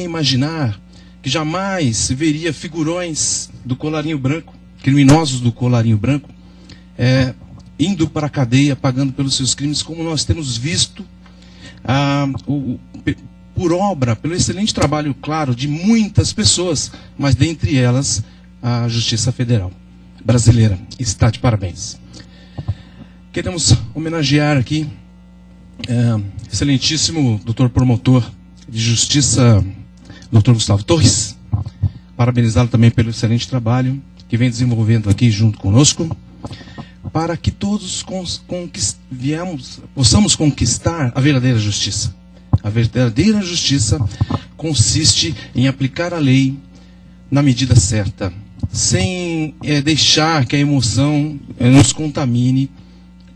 imaginar que jamais veria figurões do colarinho branco, criminosos do colarinho branco, indo para a cadeia, pagando pelos seus crimes, como nós temos visto, por obra, pelo excelente trabalho, claro, de muitas pessoas, mas dentre elas, a Justiça Federal brasileira está de parabéns. Queremos homenagear aqui excelentíssimo doutor promotor de Justiça, doutor Gustavo Torres, parabenizá-lo também pelo excelente trabalho que vem desenvolvendo aqui junto conosco, para que todos possamos conquistar a verdadeira justiça. A verdadeira justiça consiste em aplicar a lei na medida certa, sem deixar que a emoção nos contamine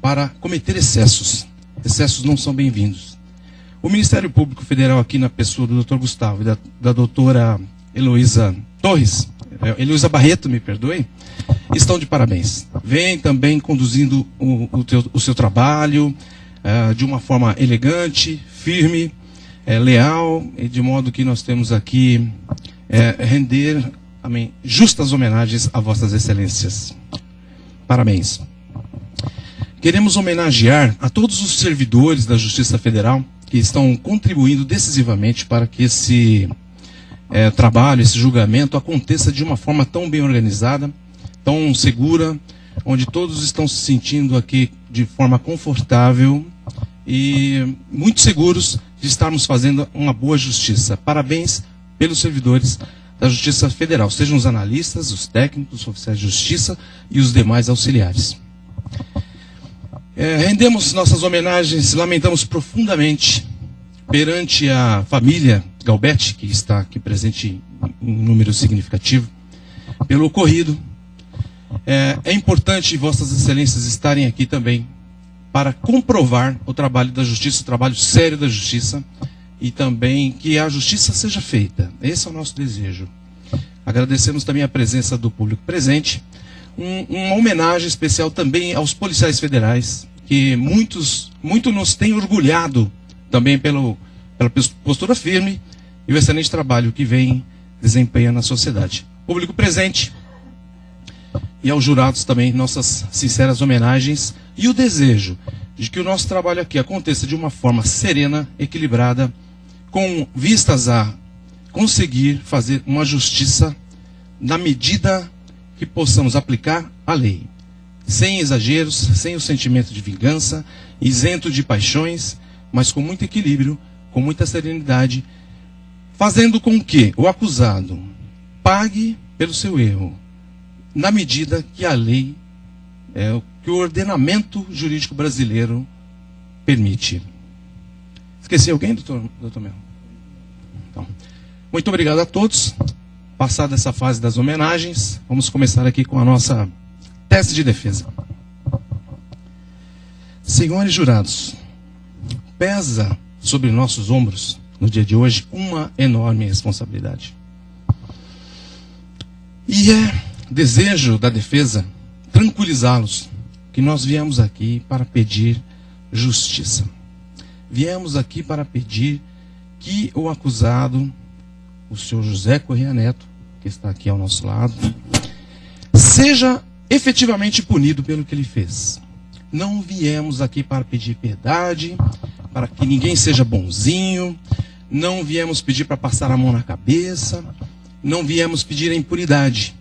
para cometer excessos. Excessos não são bem-vindos. O Ministério Público Federal, aqui na pessoa do Dr. Gustavo e da doutora Heloísa Torres, Heloísa Barreto, me perdoe, estão de parabéns. Vem também conduzindo o seu trabalho de uma forma elegante, firme, leal, e de modo que nós temos aqui render justas homenagens a vossas excelências. Parabéns. Queremos homenagear a todos os servidores da Justiça Federal que estão contribuindo decisivamente para que esse trabalho, esse julgamento aconteça de uma forma tão bem organizada, tão segura, onde todos estão se sentindo aqui de forma confortável e muito seguros de estarmos fazendo uma boa justiça. Parabéns pelos servidores da Justiça Federal, sejam os analistas, os técnicos, os oficiais de justiça e os demais auxiliares. Rendemos nossas homenagens, lamentamos profundamente perante a família Galbetti, que está aqui presente em número significativo, pelo ocorrido. É importante vossas excelências estarem aqui também para comprovar o trabalho da justiça, o trabalho sério da justiça, e também que a justiça seja feita. Esse é o nosso desejo. Agradecemos também a presença do público presente. Uma homenagem especial também aos policiais federais, que muito nos têm orgulhado também pela postura firme e o excelente trabalho que vem desempenhando na sociedade. Público presente e aos jurados também nossas sinceras homenagens e o desejo de que o nosso trabalho aqui aconteça de uma forma serena, equilibrada, com vistas a conseguir fazer uma justiça na medida que possamos aplicar a lei, sem exageros, sem o sentimento de vingança, isento de paixões, mas com muito equilíbrio, com muita serenidade, fazendo com que o acusado pague pelo seu erro, na medida que a lei, que o ordenamento jurídico brasileiro permite. Esqueci alguém, doutor Melo? Então, muito obrigado a todos. Passada essa fase das homenagens, vamos começar aqui com a nossa tese de defesa. Senhores jurados, pesa sobre nossos ombros, no dia de hoje, uma enorme responsabilidade. E é desejo da defesa tranquilizá-los que nós viemos aqui para pedir justiça. Viemos aqui para pedir que o acusado, o senhor José Correia Neto, que está aqui ao nosso lado, seja efetivamente punido pelo que ele fez. Não viemos aqui para pedir piedade, para que ninguém seja bonzinho, não viemos pedir para passar a mão na cabeça, não viemos pedir a impunidade.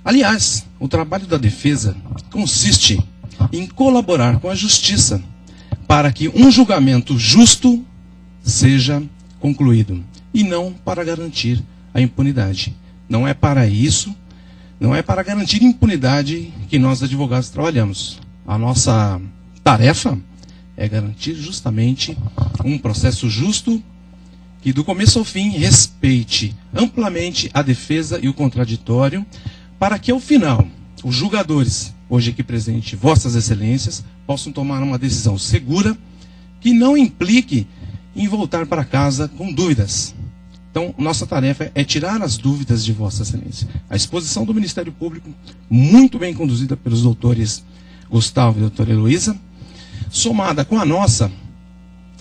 Aliás, o trabalho da defesa consiste em colaborar com a justiça para que um julgamento justo seja concluído e não para garantir a impunidade. Não é para isso, não é para garantir impunidade que nós advogados trabalhamos. A nossa tarefa é garantir justamente um processo justo que do começo ao fim respeite amplamente a defesa e o contraditório, para que ao final os julgadores, hoje aqui presente, vossas excelências, possam tomar uma decisão segura que não implique em voltar para casa com dúvidas. Então, nossa tarefa é tirar as dúvidas de vossa excelência. A exposição do Ministério Público, muito bem conduzida pelos doutores Gustavo e doutora Heloísa, somada com a nossa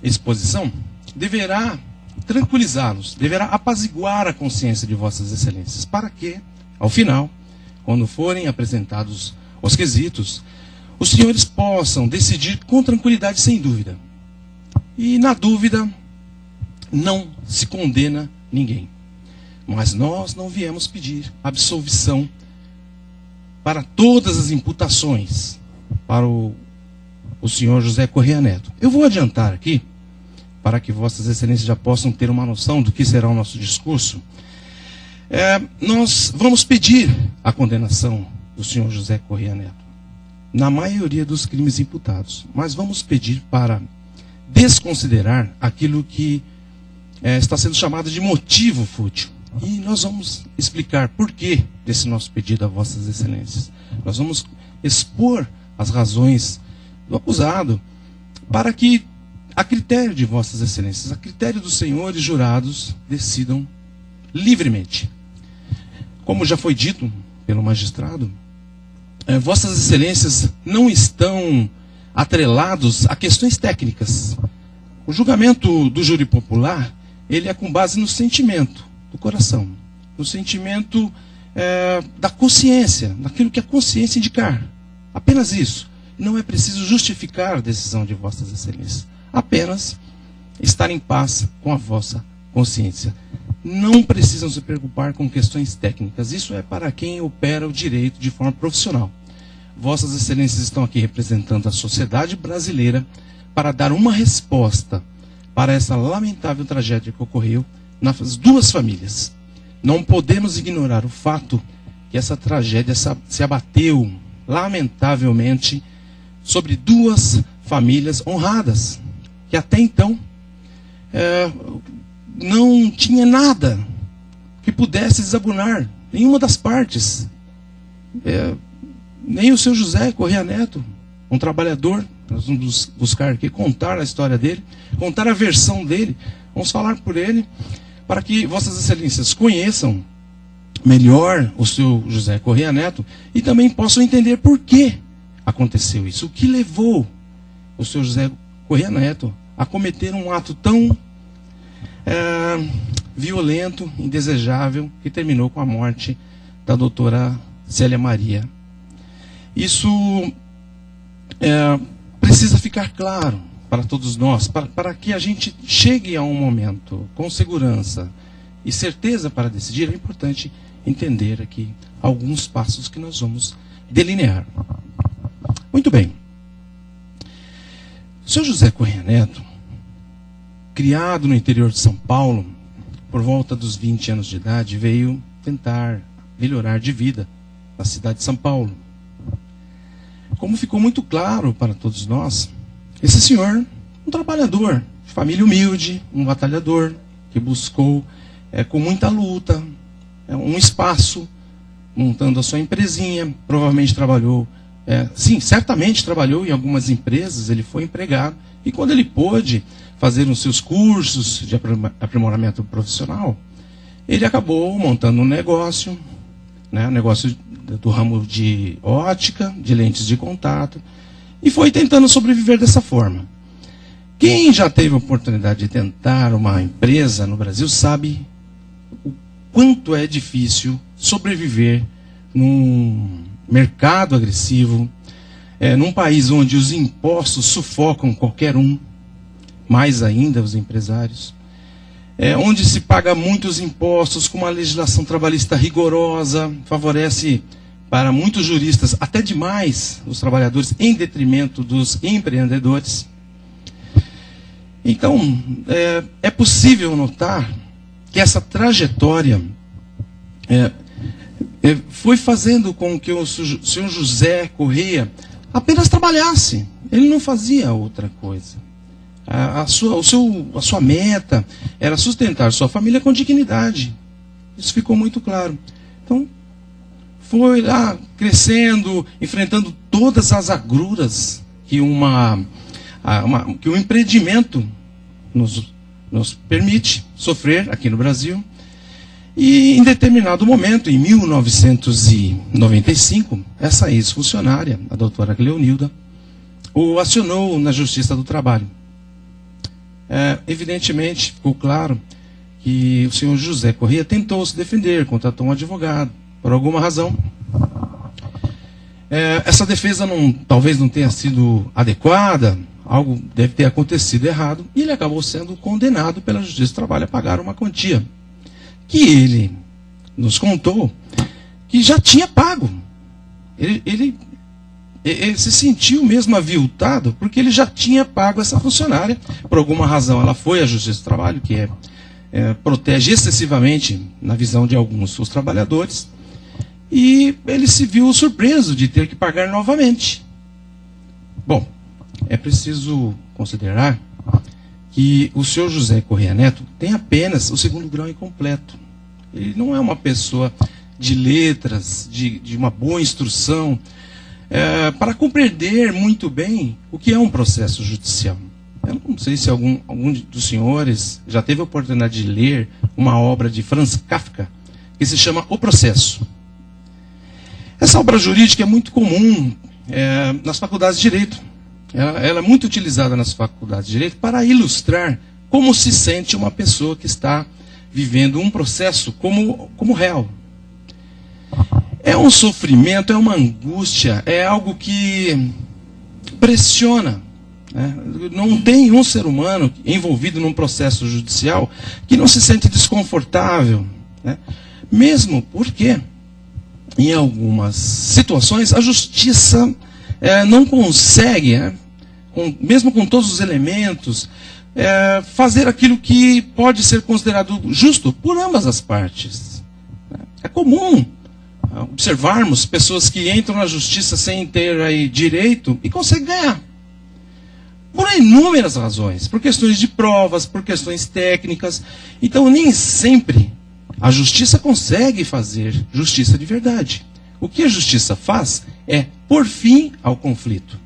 exposição, deverá tranquilizá-los, deverá apaziguar a consciência de vossas excelências, para que, ao final, quando forem apresentados os quesitos, os senhores possam decidir com tranquilidade, sem dúvida. E, na dúvida, não se condena ninguém. Mas nós não viemos pedir absolvição para todas as imputações para o senhor José Correia Neto. Eu vou adiantar aqui, para que vossas excelências já possam ter uma noção do que será o nosso discurso. Nós vamos pedir a condenação do senhor José Correia Neto, na maioria dos crimes imputados. Mas vamos pedir para desconsiderar aquilo que está sendo chamado de motivo fútil. E nós vamos explicar por que desse nosso pedido a vossas excelências. Nós vamos expor as razões do acusado, para que, a critério de vossas excelências, a critério dos senhores jurados, decidam livremente. Como já foi dito pelo magistrado, vossas excelências não estão atrelados a questões técnicas. O julgamento do júri popular, ele é com base no sentimento do coração, no sentimento da consciência, naquilo que a consciência indicar. Apenas isso. Não é preciso justificar a decisão de vossas excelências. Apenas estar em paz com a vossa consciência. Não precisam se preocupar com questões técnicas. Isso é para quem opera o direito de forma profissional. Vossas excelências estão aqui representando a sociedade brasileira para dar uma resposta para essa lamentável tragédia que ocorreu nas duas famílias. Não podemos ignorar o fato que essa tragédia se abateu, lamentavelmente, sobre duas famílias honradas, que até então não tinha nada que pudesse desabonar nenhuma das partes. Nem o seu José Correia Neto, um trabalhador. Nós vamos buscar aqui contar a história dele, contar a versão dele. Vamos falar por ele, para que vossas excelências conheçam melhor o seu José Correia Neto e também possam entender por que aconteceu isso. O que levou o seu José Correia Neto a cometer um ato tão violento, indesejável, que terminou com a morte da doutora Célia Maria. Isso precisa ficar claro para todos nós, para que a gente chegue a um momento com segurança e certeza para decidir. É importante entender aqui alguns passos que nós vamos delinear. Muito bem. O seu José Correia Neto, criado no interior de São Paulo, por volta dos 20 anos de idade, veio tentar melhorar de vida na cidade de São Paulo. Como ficou muito claro para todos nós, esse senhor, um trabalhador, de família humilde, um batalhador, que buscou com muita luta um espaço, montando a sua empresinha, provavelmente trabalhou, certamente trabalhou em algumas empresas, ele foi empregado, e quando ele pôde fazer os seus cursos de aprimoramento profissional, ele acabou montando um negócio, negócio do ramo de ótica, de lentes de contato, e foi tentando sobreviver dessa forma. Quem já teve a oportunidade de tentar uma empresa no Brasil sabe o quanto é difícil sobreviver num mercado agressivo, num país onde os impostos sufocam qualquer um, mais ainda os empresários, onde se paga muitos impostos, com uma legislação trabalhista rigorosa, favorece para muitos juristas, até demais, os trabalhadores, em detrimento dos empreendedores. Então, é possível notar que essa trajetória foi fazendo com que o senhor José Correia apenas trabalhasse. Ele não fazia outra coisa. A sua meta era sustentar sua família com dignidade. Isso ficou muito claro. Então, foi lá crescendo, enfrentando todas as agruras que que o empreendimento nos permite sofrer aqui no Brasil. E em determinado momento, em 1995, essa ex-funcionária, a doutora Cleonilda, o acionou na Justiça do Trabalho. Evidentemente, ficou claro que o senhor José Corrêa tentou se defender, contratou um advogado, por alguma razão. Essa defesa talvez não tenha sido adequada, algo deve ter acontecido errado, e ele acabou sendo condenado pela Justiça do Trabalho a pagar uma quantia, que ele nos contou que já tinha pago. Ele se sentiu mesmo aviltado, porque ele já tinha pago essa funcionária. Por alguma razão, ela foi à Justiça do Trabalho, que protege excessivamente, na visão de alguns, os trabalhadores, e ele se viu surpreso de ter que pagar novamente. Bom, é preciso considerar que o senhor José Corrêa Neto tem apenas o segundo grau incompleto. Ele não é uma pessoa de letras, de uma boa instrução, para compreender muito bem o que é um processo judicial. Eu não sei se algum dos senhores já teve a oportunidade de ler uma obra de Franz Kafka, que se chama O Processo. Essa obra jurídica é muito comum nas faculdades de Direito. Ela é muito utilizada nas faculdades de Direito para ilustrar como se sente uma pessoa que está vivendo um processo como réu. É um sofrimento, é uma angústia, é algo que pressiona. Não tem um ser humano envolvido num processo judicial que não se sente desconfortável. Mesmo porque, em algumas situações, a justiça não consegue, mesmo com todos os elementos, fazer aquilo que pode ser considerado justo por ambas as partes. É comum observarmos pessoas que entram na justiça sem ter aí direito e conseguem ganhar. Por inúmeras razões, por questões de provas, por questões técnicas. Então, nem sempre a justiça consegue fazer justiça de verdade. O que a justiça faz é pôr fim ao conflito.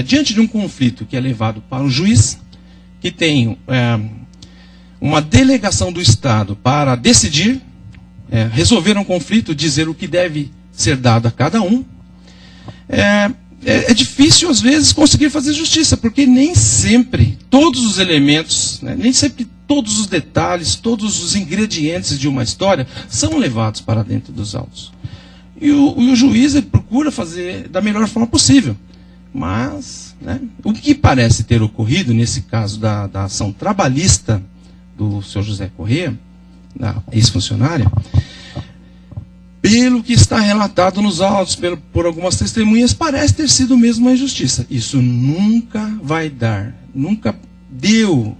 Diante de um conflito que é levado para o juiz, que tem uma delegação do Estado para decidir, resolver um conflito, dizer o que deve ser dado a cada um, é difícil, às vezes, conseguir fazer justiça, porque nem sempre todos os elementos, nem sempre todos os detalhes, todos os ingredientes de uma história são levados para dentro dos autos. E o juiz ele procura fazer da melhor forma possível. Mas o que parece ter ocorrido nesse caso da ação trabalhista do senhor José Corrêa, da ex-funcionária, pelo que está relatado nos autos, por algumas testemunhas, parece ter sido mesmo uma injustiça. Isso nunca deu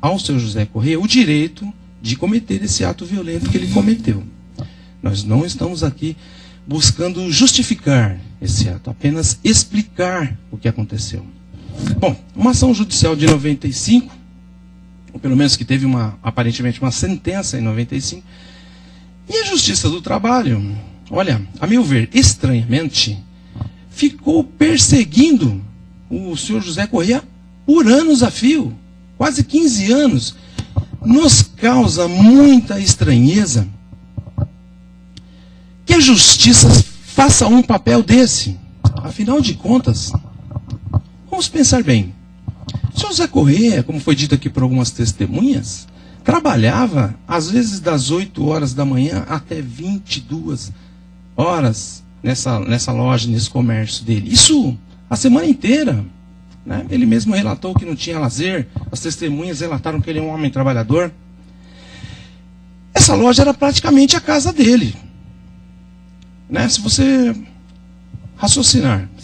ao senhor José Corrêa o direito de cometer esse ato violento que ele cometeu. Nós não estamos aqui buscando justificar esse ato, apenas explicar o que aconteceu. Bom, uma ação judicial de 95, ou pelo menos que teve aparentemente uma sentença em 95, e a Justiça do Trabalho, olha, a meu ver, estranhamente, ficou perseguindo o senhor José Corrêa por anos a fio, quase 15 anos. Nos causa muita estranheza que a justiça faça um papel desse. Afinal de contas, vamos pensar bem. O senhor José Corrêa, como foi dito aqui por algumas testemunhas, trabalhava, às vezes, das 8 horas da manhã até 22 horas nessa loja, nesse comércio dele. Isso a semana inteira. Ele mesmo relatou que não tinha lazer, as testemunhas relataram que ele é um homem trabalhador. Essa loja era praticamente a casa dele. Se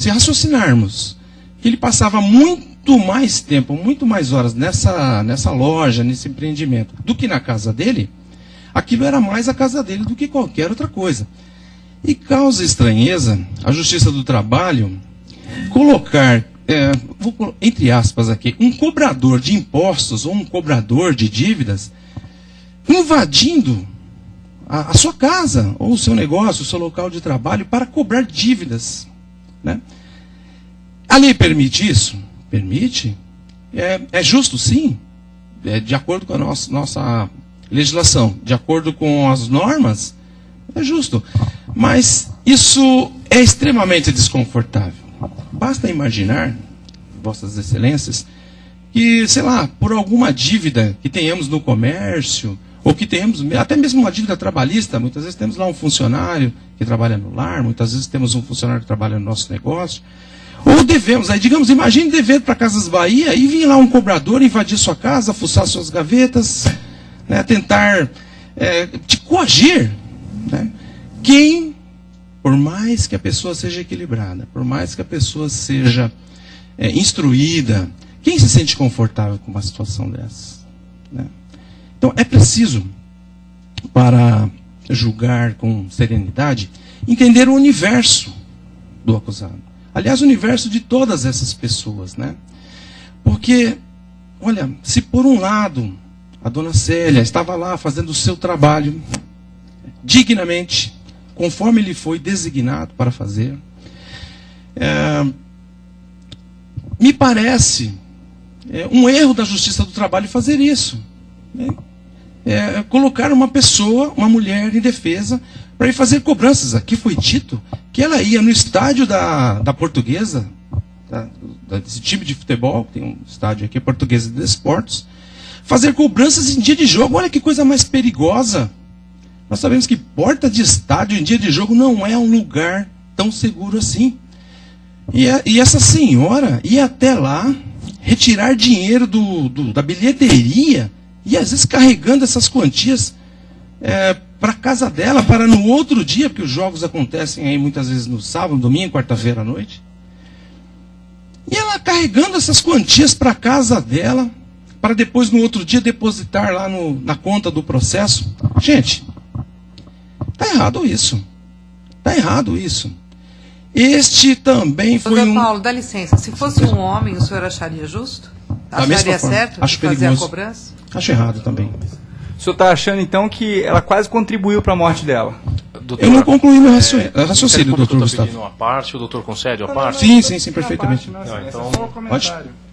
raciocinarmos que ele passava muito mais tempo, muito mais horas nessa loja, nesse empreendimento, do que na casa dele, aquilo era mais a casa dele do que qualquer outra coisa. E causa estranheza a Justiça do Trabalho colocar, vou entre aspas aqui, um cobrador de impostos ou um cobrador de dívidas invadindo a sua casa, ou o seu negócio, o seu local de trabalho, para cobrar dívidas. A lei permite isso? Permite. É justo, sim. De acordo com a nossa legislação, de acordo com as normas, é justo. Mas isso é extremamente desconfortável. Basta imaginar, Vossas Excelências, que, sei lá, por alguma dívida que tenhamos no comércio, ou que tenhamos até mesmo uma dívida trabalhista, muitas vezes temos lá um funcionário que trabalha no lar, muitas vezes temos um funcionário que trabalha no nosso negócio, ou devemos, aí digamos, imagine dever para Casas Bahia e vir lá um cobrador invadir sua casa, fuçar suas gavetas, né, tentar te coagir. Né? Quem, por mais que a pessoa seja equilibrada, por mais que a pessoa seja instruída, quem se sente confortável com uma situação dessa? Né? Então é preciso, para julgar com serenidade, entender o universo do acusado. Aliás, o universo de todas essas pessoas, né? Porque, olha, se por um lado a dona Célia estava lá fazendo o seu trabalho dignamente, conforme lhe foi designado para fazer, me parece um erro da Justiça do Trabalho fazer isso. Colocar uma pessoa, uma mulher em defesa, para ir fazer cobranças. Aqui foi dito que ela ia no estádio da Portuguesa, desse time de futebol, tem um estádio aqui, Portuguesa de Desportos, fazer cobranças em dia de jogo. Olha que coisa mais perigosa. Nós sabemos que porta de estádio em dia de jogo não é um lugar tão seguro assim. E essa senhora ia até lá retirar dinheiro da bilheteria e às vezes carregando essas quantias para a casa dela, para no outro dia, porque os jogos acontecem aí muitas vezes no sábado, domingo, quarta-feira à noite. E ela carregando essas quantias para a casa dela, para depois no outro dia depositar lá na conta do processo. Gente, está errado isso. Está errado isso. Este também foi Doutor Paulo, dá licença. Se fosse um homem, o senhor acharia justo? Acharia certo acho fazer perigoso. a cobrança? Acho errado também. O senhor está achando, então, que ela quase contribuiu para a morte dela? Doutor, Eu não concluí meu raciocínio, doutor Está Gustavo. pedindo uma parte, o doutor concede a parte? Sim, perfeitamente. Então, pode.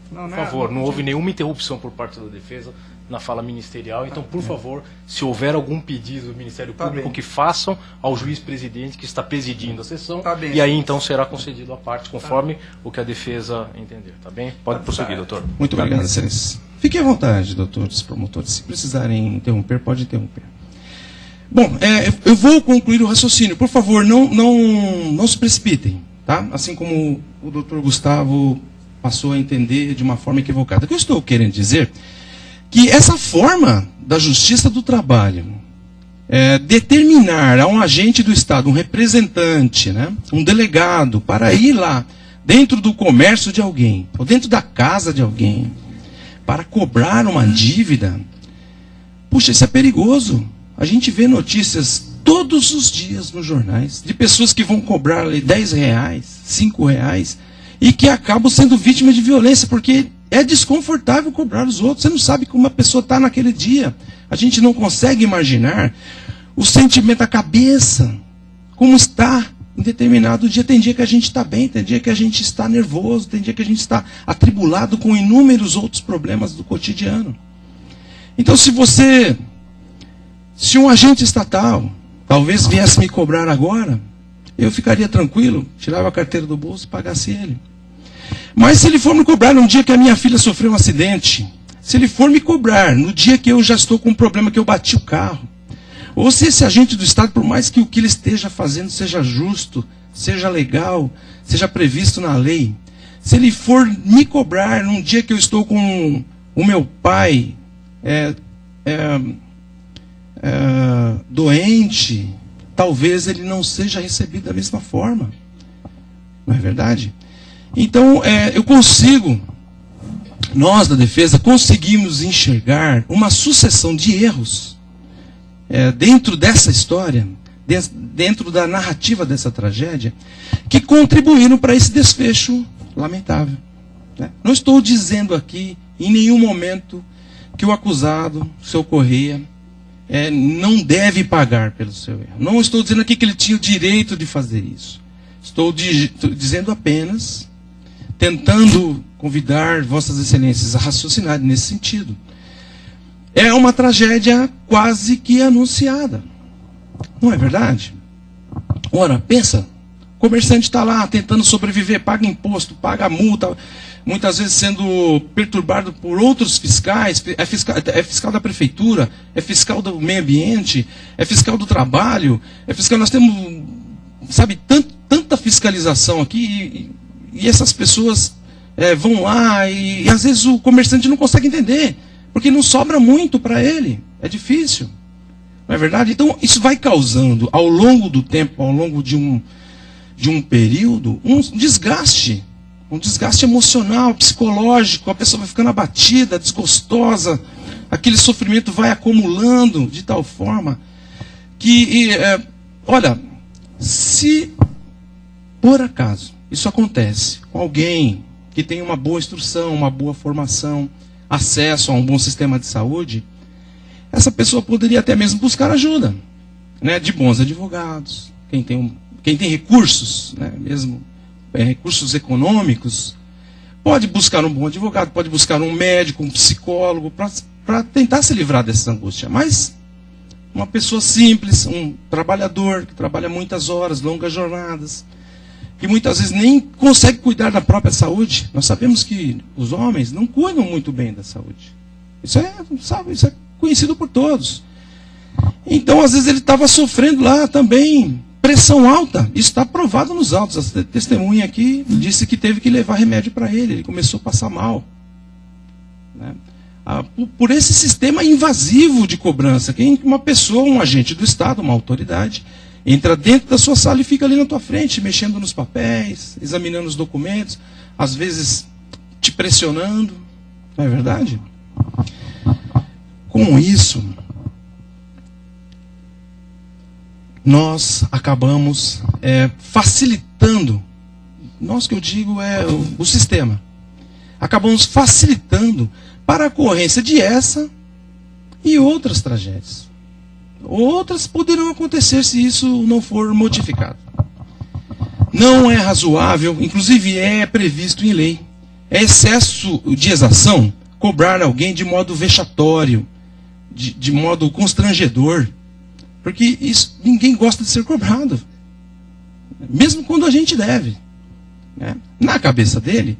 Por favor, não houve nenhuma interrupção por parte da defesa na fala ministerial, então, por favor, se houver algum pedido do Ministério Público, que façam ao juiz presidente que está presidindo a sessão, e aí então será concedido a parte, conforme o que a defesa entender, tá bem? Pode prosseguir, doutor. Muito obrigado, excelência. Fiquem à vontade, doutores promotores. Se precisarem interromper, pode interromper. Bom, eu vou concluir o raciocínio. Por favor, não se precipitem, tá? Assim como o doutor Gustavo passou a entender de uma forma equivocada. O que eu estou querendo dizer que essa forma da Justiça do Trabalho determinar a um agente do Estado, um representante, né, um delegado, para ir lá dentro do comércio de alguém, ou dentro da casa de alguém, para cobrar uma dívida, puxa, isso é perigoso. A gente vê notícias todos os dias nos jornais de pessoas que vão cobrar ali R$10, R$5, e que acabam sendo vítimas de violência, porque é desconfortável cobrar os outros. Você não sabe como a pessoa está naquele dia. A gente não consegue imaginar o sentimento, a cabeça, como está em determinado dia. Tem dia que a gente está bem, tem dia que a gente está nervoso, tem dia que a gente está atribulado com inúmeros outros problemas do cotidiano. Então, se um agente estatal talvez viesse me cobrar agora, eu ficaria tranquilo, tirava a carteira do bolso e pagasse ele. Mas se ele for me cobrar no dia que a minha filha sofreu um acidente, se ele for me cobrar no dia que eu já estou com um problema, que eu bati o carro, ou se esse agente do Estado, por mais que o que ele esteja fazendo seja justo, seja legal, seja previsto na lei, se ele for me cobrar num dia que eu estou com o meu pai doente, talvez ele não seja recebido da mesma forma. Não é verdade? Então, nós da defesa conseguimos enxergar uma sucessão de erros dentro dessa história, dentro da narrativa dessa tragédia, que contribuíram para esse desfecho lamentável. Né? Não estou dizendo aqui, em nenhum momento, que o acusado, o seu Correia, não deve pagar pelo seu erro. Não estou dizendo aqui que ele tinha o direito de fazer isso. Estou dizendo apenas, tentando convidar Vossas Excelências a raciocinar nesse sentido. É uma tragédia quase que anunciada. Não é verdade? Ora, pensa, o comerciante está lá tentando sobreviver, paga imposto, paga multa, muitas vezes sendo perturbado por outros fiscais, é fiscal da prefeitura, é fiscal do meio ambiente, é fiscal do trabalho, é fiscal, nós temos, sabe, tanta fiscalização aqui, e essas pessoas vão lá, e às vezes o comerciante não consegue entender, porque não sobra muito para ele, é difícil, não é verdade? Então isso vai causando, ao longo do tempo, ao longo de um período, um desgaste emocional, psicológico, a pessoa vai ficando abatida, desgostosa, aquele sofrimento vai acumulando de tal forma que, olha, se por acaso isso acontece com alguém que tem uma boa instrução, uma boa formação, acesso a um bom sistema de saúde, essa pessoa poderia até mesmo buscar ajuda, né, de bons advogados, quem tem recursos, né, mesmo recursos econômicos, pode buscar um bom advogado, pode buscar um médico, um psicólogo, para tentar se livrar dessa angústia. Mas uma pessoa simples, um trabalhador que trabalha muitas horas, longas jornadas, que muitas vezes nem consegue cuidar da própria saúde. Nós sabemos que os homens não cuidam muito bem da saúde. Isso é conhecido por todos. Então, às vezes, ele estava sofrendo lá também pressão alta. Isso está provado nos autos. A testemunha aqui disse que teve que levar remédio para ele. Ele começou a passar mal, né? Por esse sistema invasivo de cobrança, que uma pessoa, um agente do Estado, uma autoridade, entra dentro da sua sala e fica ali na tua frente, mexendo nos papéis, examinando os documentos, às vezes te pressionando. Não é verdade? Com isso, nós acabamos facilitando, nós que eu digo é o sistema, acabamos facilitando para a ocorrência de essa e outras tragédias. Outras poderão acontecer se isso não for modificado. Não é razoável, inclusive é previsto em lei, é excesso de exação cobrar alguém de modo vexatório, de modo constrangedor, porque isso, ninguém gosta de ser cobrado, mesmo quando a gente deve, né? Na cabeça dele,